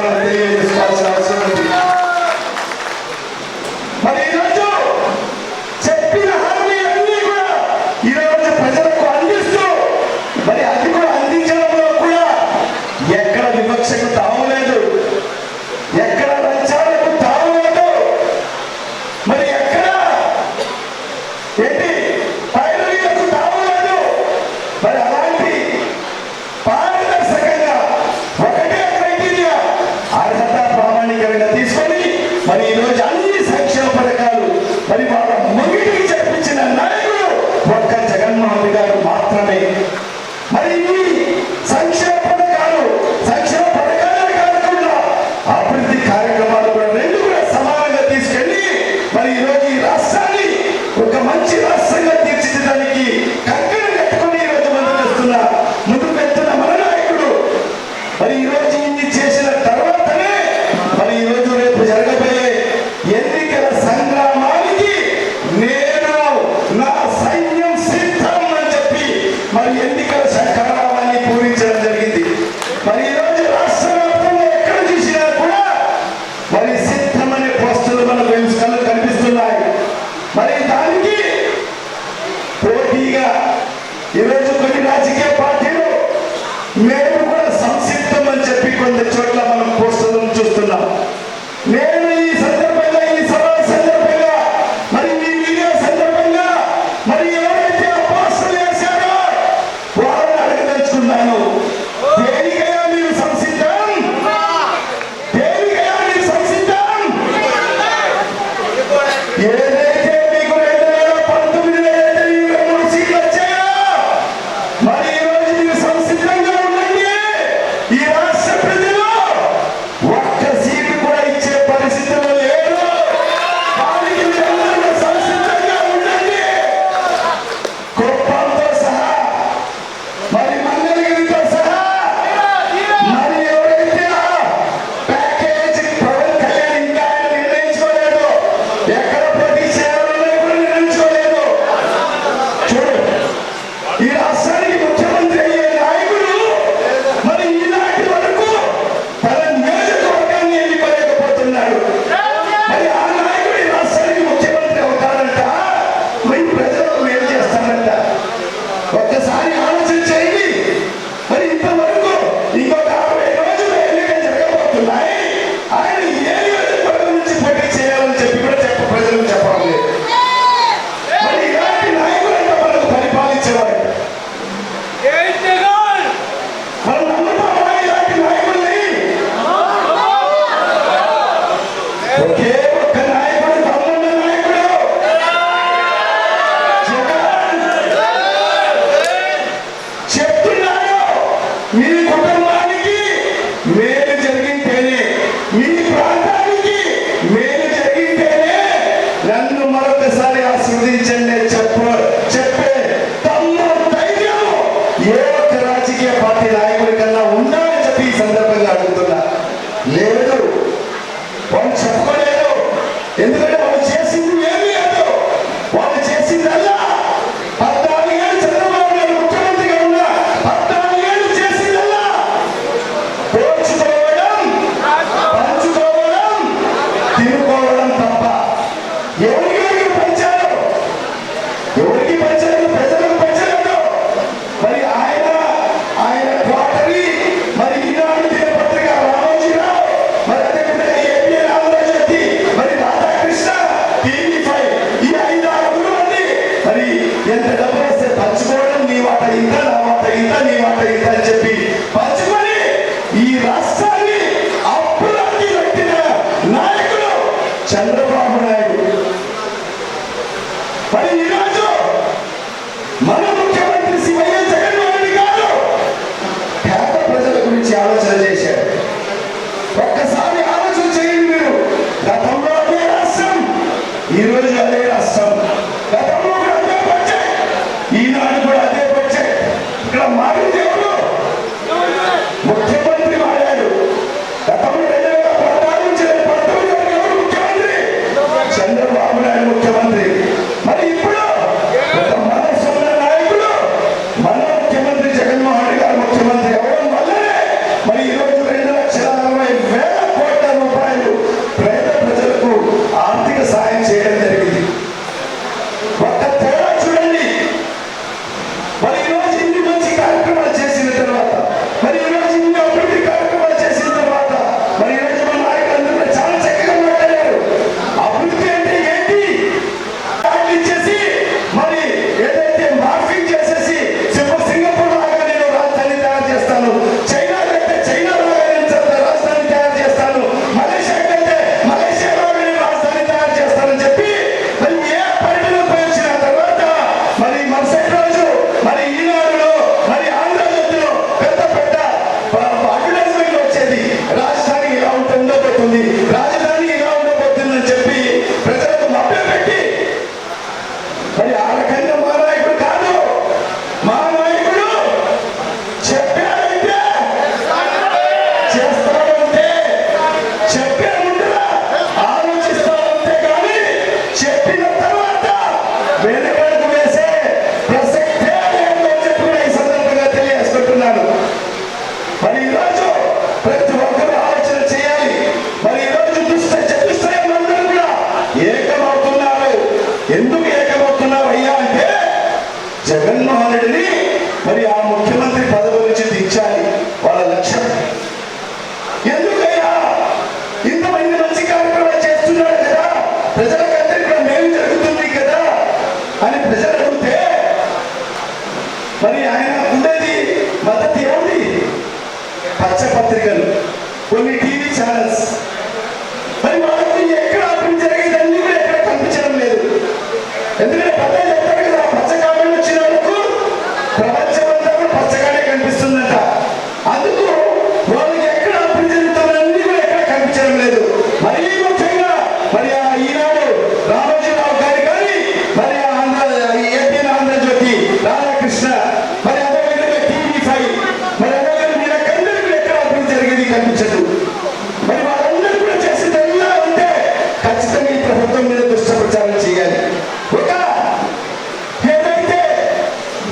ధన్యవాదాలు తెలియజేసుకోవాల్సిన అవసరం ఉంది. మరి ఈరోజు చెప్పిన హామీ అన్ని కూడా ఈరోజు ప్రజలకు అందిస్తూ మరి అది కూడా అందించడంలో కూడా ఎక్కడ వివక్షకు తావులేదు, ఎక్కడ లంచాలకు తావులేదు, మరి ఎక్కడ ఏంటి పైరులకు తావులేదు. మరి అలాంటి పారదర్శకంగా ఒకటే క్రైటీరియా అర్హత ప్రామాణికంగా తీసుకొని మరి ఈరోజు అన్ని సంక్షేమ పథకాలు మరి వాళ్ళ ముగిటికి చేర్పించిన నాయకుడు ఒక్క జగన్మోహన్ రెడ్డి గారు మాత్రమే. మరి ఈ సంక్షేమ పథకాలు కాకుండా అభివృద్ధి కార్యక్రమాలు కూడా రెండు కూడా సమానంగా తీసుకెళ్లి మరి ఈరోజు ఈ రాష్ట్రాన్ని ఒక మంచి రాష్ట్రంగా తీర్చిదిద్దడానికి కంకణం కట్టుకుని ఈరోజు ముందుకు వెళ్తున్న మన నాయకుడు. మరి ఈరోజు ఇన్ని చేసిన తర్వాతనే మరి ఈరోజు రేపు జరగబోయే ఎన్నికల సంగ్రామానికి నేను నా సైన్యం సిద్ధం అని చెప్పి మరి ఎన్నికల శంఖారావాన్ని పూరించడం జరిగింది. మరి ఈరోజు రాష్ట్ర వ్యాప్తంగా ఎక్కడ చూసినా కూడా మరి సిద్ధం అనే పోస్టులు మనకు కళ్ళు కనిపిస్తున్నాయి. మరి దానికి పోటీగా ఈరోజు కొన్ని రాజకీయ పార్టీలు మేము కూడా సంసిద్ధం అని చెప్పి కొన్ని చోట్ల మనం పోస్టులను చూస్తున్నాం. నేను ఈ సందర్భంగా ఈ సభ సందర్భంగా మరి ఈ మీడియా సందర్భంగా మరి ఎవరైతే ఆ పోస్టులు వేశారో వారిని అడగదలుచుకున్నాను. దేనికైనా మీరు సంసిద్ధం? దేనికైనా మీరు సంసిద్ధం? ఏదైతే మీకు 2019 23 సీట్లు వచ్చాయో మరి ఈరోజు మీరు సంసిద్ధంగా ఉండండి. ఈ రాష్ట్ర ప్రజలు ఒక్క సీటు కూడా ఇచ్చే పరిస్థితుల్లో లేరు. దానికి మీరందరూ సంసిద్ధంగా ఉండండి. కుప్పంతో సహా మరి మంగళగిరితో సహా మరి ఎవరైతే ప్యాకేజ్ పవన్ కళ్యాణ్ ఇంకా ఆయన నిర్ణయించుకోలేదు, ఎక్కడ పోటీ చేయాలన్నా కూడా నిర్ణయించుకోలేదు. చూడు, ఈ రాష్ట్రానికి ముఖ్యమంత్రి అయ్యే నాయకుడు మరి ఈనాటి వరకు తన నియోజకవర్గాన్ని ఎన్నుకోలేకపోతున్నాడు. మరి ఆ నాయకుడు ఈ రాష్ట్రానికి ముఖ్యమంత్రి అవుతాడంట, మరి ప్రజలకు మేలు చేస్తాడంట. ఒక్కసారి ఆలోచన చేయండి. మరి ఇంతవరకు ఇంకొక 60 రోజులు ఎన్నికలు జరగబోతున్నాయి. ఆయన ఏ నియోజకవర్గం నుంచి పోటీ చేయాలని చెప్పి కూడా ప్రజలకు చెప్పడం లేదు. మరి ఇలాంటి నాయకులంతా మనకు పరిపాలించేవాడు. మనం నమ్ముతామా ఇలాంటి నాయకుల్ని? ఒకే ఒక్క నాయకుడు, తమ్మున్న నాయకుడు జగన్. చెప్తున్నాడు, మీ కుటుంబానికి మేలు జరిగితేనే, మీ ప్రాంతానికి మేలు జరిగితేనే నన్ను మరొకసారి ఆశీర్వదించండి చెప్పే తమ్ము ధైర్యం ఏ ఒక్క రాజకీయ పార్టీ నాయకుడి కన్నా ఉండాలని చెప్పి ఈ సందర్భంగా అడుగుతున్నా. లేదు, వాళ్ళు చెప్పుకోలేదు. ఎందుకంటే వాళ్ళు చేసింది ఏమీ లేదు. వాళ్ళు చేసిందల్లా 14 ఏళ్ళు చంద్రబాబు నాయుడు ముఖ్యమంత్రిగా ఉన్నా 14 ఏళ్ళు చేసిందల్లా దోచుకోవడం, పంచుకోవడం, తినుకోవడం తప్ప ఎవరికి పంచారు? ఎవరికి పంచారు? ప్రజలకు పంచలేదు. మరి ఆయన క్వార్టరీ మరి ఈనాడు దినపత్రిక రామోజీరావు మరి అదేవిధంగా ఏపీఎన్ ఆంధ్రజ్యోతి మరి రాధాకృష్ణ టీవీ5 ఈ 5-6 మంది మరి ఎంత డబ్బు వస్తే పంచుకోవడం, నీ వాట ఇంత, నా వాట ఇంత, నీ వాట ఇంత అని చెప్పి పంచుకొని ఈ రాష్ట్రాన్ని అప్పులకి పెట్టిన నాయకుడు చంద్రబాబు నాయుడు. మరి ఈరోజు మన ముఖ్యమంత్రి శ్రీ వైఎస్ జగన్మోహన్ రెడ్డి గారు పేద ప్రజల గురించి ఆలోచన చేశారు. ఒక్కసారి ఆలోచన చేయండి మీరు. గతంలో అదే రాష్ట్రం, ఈ రోజు అదే రాష్ట్రం. గతంలో కూడా అదే బడ్జెట్, ఈనాడు కూడా అదే బడ్జెట్. ఇక్కడ మారింది ఎవరు? ముఖ్యమంత్రి మారాడు. గతంలో 2014 నుంచి 2019 వరకు ఎవరు ముఖ్యమంత్రి? చంద్రబాబు నాయుడు ముఖ్యమంత్రి. మరి ఇప్పుడు ఒక మనసున్న నాయకుడు మన ముఖ్యమంత్రి జగన్మోహన్ రెడ్డి గారు ముఖ్యమంత్రి అవ్వడం వల్లనే మరి ఈరోజు 2,40,000 అని ప్రజలు అడిగితే మరి ఆయన ఉండేది మద్దతు ఏమిటి? పచ్చపత్రికలు, కొన్ని టీవీ ఛానల్స్. మరి వాళ్ళకి ఎక్కడ అభివృద్ధి జరిగేదన్నీ కూడా ఎక్కడ కనిపించడం లేదు. ఎందుకంటే పదే చెప్తారు కదా, పచ్చ కామెంట్ వచ్చిన వాళ్ళకు ప్రపంచం అంతా కూడా పచ్చగానే కనిపిస్తుందంట. అందుకు వాళ్ళకి ఎక్కడ అభివృద్ధి జరుగుతుందన్నీ కూడా ఎక్కడ కనిపించడం లేదు. మరీ ముఖ్యంగా మరి ఆ ఈనాడు రామోజీరావు గారి కానీ, మరి ఏపీఎన్ ఆంధ్రజ్యోతి రాధాకృష్ణ, మరి అదేవిధంగా TV5, మరి అదేవిధంగా వీళ్ళకందరికీ ఎక్కడ అభివృద్ధి జరిగేది కనిపించదు. మరి వాళ్ళందరూ కూడా చేసేదల్లా ఉంటే ఖచ్చితంగా ఈ ప్రభుత్వం మీద దుష్ప్రచారం చేయాలి. ఏదైతే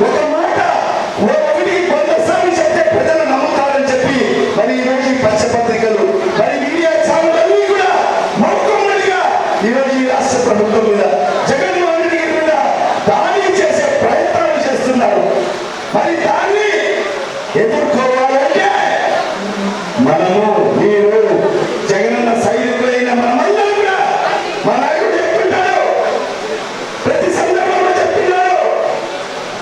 ఒక మాట ఒకటి 100 సార్లు చెప్తే ప్రజలు నమ్ముతారని చెప్పి మరి ఈరోజు ఈ పచ్చపత్రికలు, మరి మీడియా ఛానల్ అన్ని కూడా మౌఖంగా ఈరోజు ఈ రాష్ట్ర ప్రభుత్వం మీద, జగన్మోహన్ రెడ్డి గారి మీద దాడి చేసే ప్రయత్నాలు చేస్తున్నారు. మరి దాన్ని ఎదుర్కోవాలంటే మనము, మీరు, జగనన్న సైనికులైన మనమందరం కూడా, మా నాయకుడు చెప్తుంటాడు, ప్రతి సందర్భంలో చెప్తున్నాడు,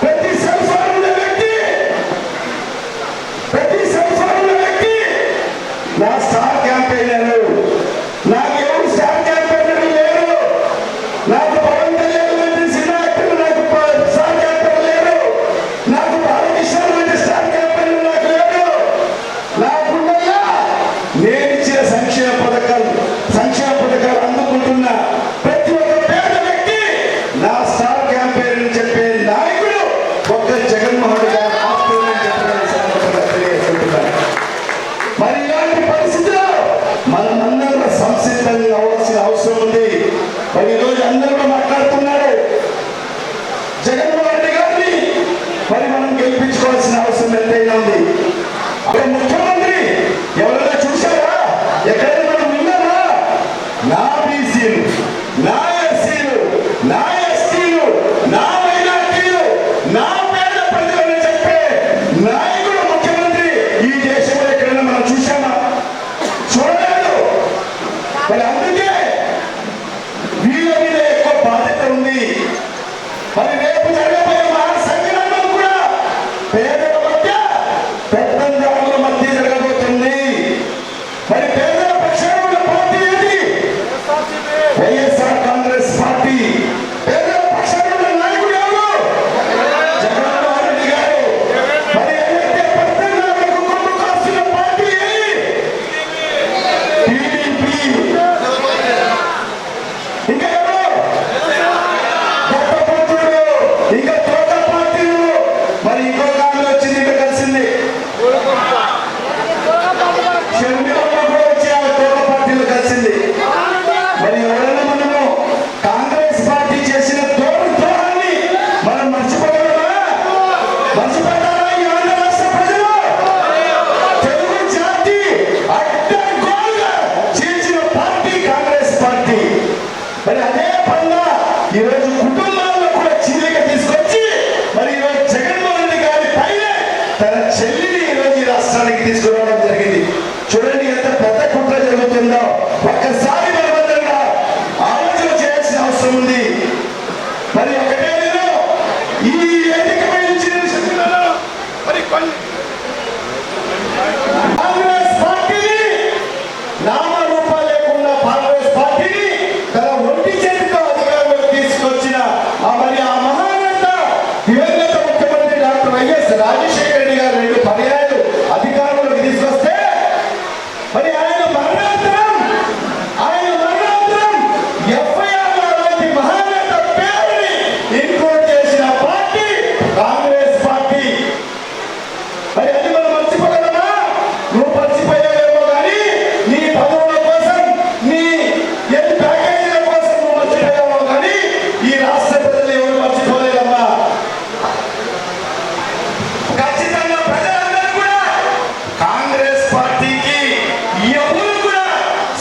ప్రతి సంవత్సరంలో వ్యక్తి నా స్టార్ క్యాంపెయినర్, నాకు ఎవరు స్టార్ క్యాంపెయినర్ లేరు. నాకు పవన్ కళ్యాణ్ వంటి సినిమా యాక్టర్ నాకు స్టార్ క్యాంపెయినర్ లేరు. నాకు బాలకృష్ణ వంటి స్టార్ క్యాంపెయినర్ నాకు లేరు. నాకున్నయ్యా నేను ఇచ్చిన సంక్షేమ పథకాలు అందుకుంటున్న ప్రతి ఒక్క పేద వ్యక్తి నా స్టార్ క్యాంపెయినర్ చెప్పే నాయకుడు ఒక్క జగన్మోహన్ రెడ్డి గారు మాత్రమే చెప్పడానికి సందర్భంగా తెలియజేస్తున్నాను. మరి ఇలాంటి పరిస్థితిలో మనమందరం సంసిద్ధంగా అవ్వాల్సిన అవసరం ఉంది. మరి ఈరోజు అందరూ కూడా మాట్లాడుతున్నారు, జగన్మోహన్ రెడ్డి గారిని మరి మనం గెలిపించుకోవాల్సిన అవసరం ఎంతైనా ఉంది. ఒక ముఖ్యమంత్రి ఎవరైనా చూశారా? ఎక్కడైనా మనం విన్నారా? నా బీసీలు, నా ఎస్సీలు, నా ఎస్టీలు, నా మైనార్టీలు, నా పేద ప్రజలని చెప్పే నాయకుడు ముఖ్యమంత్రి ఈ దేశంలో ఎక్కడైనా మనం చూశామా? చూడలేదు. మరి అందుకే వీళ్ళ మీద ఎక్కువ బాధ్యత ఉంది. మరి రేపు జరగబోయే మహాసంగ్రామం కూడా పేదల మధ్య, పెత్తందారుల మధ్య జరగబోతుంది. మరి పేదల పక్షాన ఉన్న పార్టీ ఏది? వైఎస్ఆర్ కాంగ్రెస్ పార్టీ. పేదల పక్షాన ఉన్న నాయకుడు ఎవరు? జగన్మోహన్ రెడ్డి గారు. మరి ఏదైతే పెత్తందారులకు కొమ్ము కాస్తున్న పార్టీ ఏది? టీడీపీ. ఇంకా ఎవరు? దత్తపుత్రుడు, ఇంకా తోట పార్టీలు. మరి ఇంకో కాలంలో వచ్చింది, ఇంకా కలిసింది షర్మిలమ్మ కూడా వచ్చి ఆ తోట పార్టీలు కలిసింది. మరి ఎవరైనా మనము కాంగ్రెస్ పార్టీ చేసిన ద్రోహాన్ని మనం మర్చిపోగలమా? మర్చిపోతారా ఈ ఆంధ్ర రాష్ట్ర ప్రజలు? తెలుగు జాతి అడ్డగోలుగా చేసిన పార్టీ కాంగ్రెస్ పార్టీ. మరి అదే పనిగా ఈరోజు కుటుంబాల్లో కూడా చీలిక తీసుకొచ్చి మరి ఈరోజు జగన్మోహన్ రెడ్డి గారి పైన తన చెల్లిని ఈరోజు ఈ రాష్ట్రానికి తీసుకురావడం జరిగింది. చూడండి ఎంత పెద్ద కుట్ర జరుగుతుందో. ఒక్కసారి మనమందరం ఆలోచన చేయాల్సిన అవసరం ఉంది. మరి ఒకటే నేను ఈ వేదికపై నుంచి నేను చెప్తున్నాను, మరి కాంగ్రెస్ పార్టీని నామరూపాలు లేకుండా కాంగ్రెస్ పార్టీని తన ఒంటి చేతితో అధికారంలోకి తీసుకొచ్చిన మరి ఆ మహానేత దివంగత ముఖ్యమంత్రి డాక్టర్ వైఎస్ రాజశేఖర రెడ్డి గారు 2 పర్యాయాలు అధికారంలోకి తీసుకొస్తే మరి ఆయన మరణాంతరం FIR లాంటి మహానేత పేరుని ఇంక్లూడ్ చేసిన పార్టీ కాంగ్రెస్ పార్టీ. మరి అది మనం మర్చిపోగలమా? నువ్వు మర్చిపోయావేమో కానీ నీ పదవుల కోసం, నీ ప్యాకేజీల కోసం నువ్వు మర్చిపోయావో కానీ ఈ రాష్ట్ర ప్రజలు ఎవరు మర్చిపోలేదమ్మా. ఖచ్చితంగా ప్రజలందరూ కూడా కాంగ్రెస్ పార్టీకి ఎవరు కూడా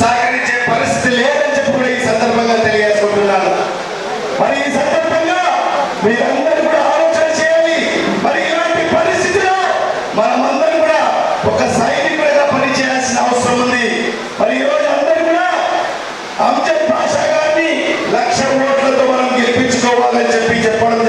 సహకరించే పరిస్థితి లేదని చెప్పి కూడా ఈ సందర్భంగా తెలియజేసుకుంటున్నాను. మరి ఈ సందర్భంగా మీరందరూ కూడా ఆలోచన చేయాలి. మరి ఇలాంటి పరిస్థితిలో మనమందరం కూడా ఒక సైనికుడిగా పనిచేయాల్సిన అవసరం ఉంది. మరి ఈరోజు అందరూ కూడా అంజద్ భాషా గారిని 1,00,000 ఓట్లతో మనం గెలిపించుకోవాలని చెప్పి చెప్పడం